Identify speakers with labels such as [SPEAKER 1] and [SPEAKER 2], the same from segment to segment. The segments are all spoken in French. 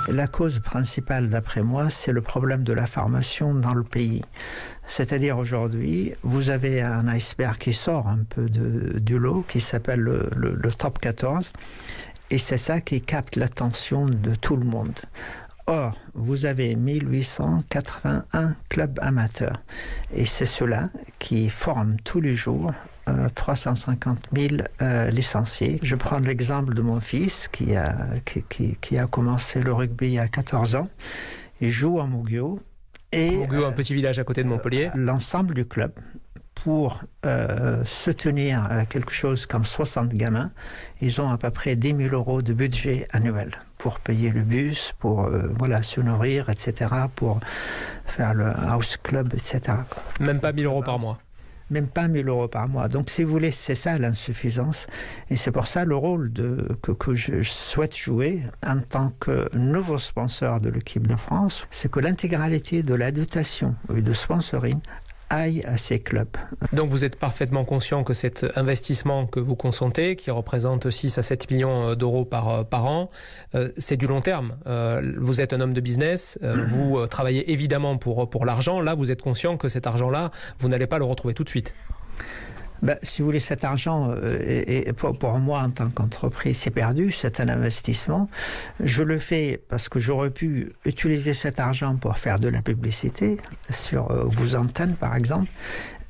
[SPEAKER 1] La cause principale, d'après moi, c'est le problème de la formation dans le pays. C'est-à-dire aujourd'hui, vous avez un iceberg qui sort un peu du lot, qui s'appelle le top 14, et c'est ça qui capte l'attention de tout le monde. Or, vous avez 1881 clubs amateurs, et c'est ceux-là qui forment tous les jours 350 000 licenciés. Je prends l'exemple de mon fils qui a commencé le rugby à 14 ans. Il joue à Moguio.
[SPEAKER 2] Moguio, un petit village à côté de Montpellier.
[SPEAKER 1] L'ensemble du club, pour soutenir quelque chose comme 60 gamins, ils ont à peu près 10 000 € de budget annuel pour payer le bus, pour se nourrir, etc., pour faire le house club, etc.
[SPEAKER 2] Même pas 1 000 € par mois.
[SPEAKER 1] Même pas 1 000 € par mois. Donc, si vous voulez, c'est ça l'insuffisance. Et c'est pour ça le rôle que je souhaite jouer en tant que nouveau sponsor de l'équipe de France, c'est que l'intégralité de la dotation et de sponsoring aille à ces clubs.
[SPEAKER 2] Donc vous êtes parfaitement conscient que cet investissement que vous consentez, qui représente 6 à 7 millions d'euros par an, c'est du long terme. Vous êtes un homme de business, vous travaillez évidemment pour l'argent. Là, vous êtes conscient que cet argent-là, vous n'allez pas le retrouver tout de suite.
[SPEAKER 1] Si vous voulez, cet argent, pour moi, en tant qu'entreprise, c'est perdu, c'est un investissement. Je le fais parce que j'aurais pu utiliser cet argent pour faire de la publicité sur vos antennes, par exemple.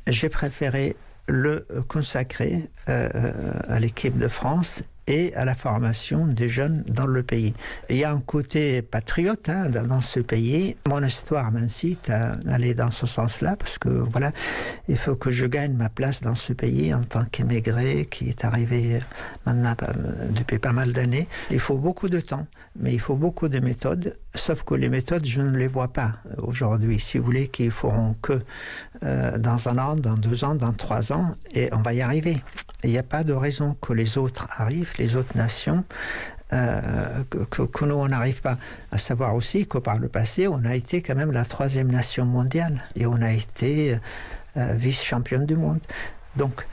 [SPEAKER 1] J'ai préféré le consacrer à l'équipe de France et à la formation des jeunes dans le pays. Il y a un côté patriote dans ce pays. Mon histoire m'incite à aller dans ce sens-là parce que voilà, il faut que je gagne ma place dans ce pays en tant qu'émigré qui est arrivé maintenant depuis pas mal d'années. Il faut beaucoup de temps, mais il faut beaucoup de méthodes, sauf que les méthodes, je ne les vois pas aujourd'hui. Si vous voulez, qu'ils feront que dans 1 an, dans 2 ans, dans 3 ans, et on va y arriver. Il n'y a pas de raison que les autres arrivent, les autres nations, que nous, on n'arrive pas. À savoir aussi que par le passé, on a été quand même la 3e nation mondiale et on a été vice-championne du monde. Donc,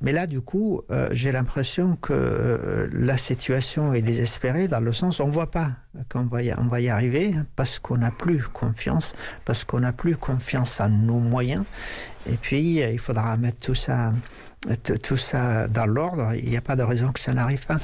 [SPEAKER 1] mais là, du coup, j'ai l'impression que la situation est désespérée dans le sens où on ne voit pas qu'on va y arriver parce qu'on n'a plus confiance, parce qu'on n'a plus confiance en nos moyens. Et puis, il faudra mettre tout ça dans l'ordre. Il n'y a pas de raison que ça n'arrive pas.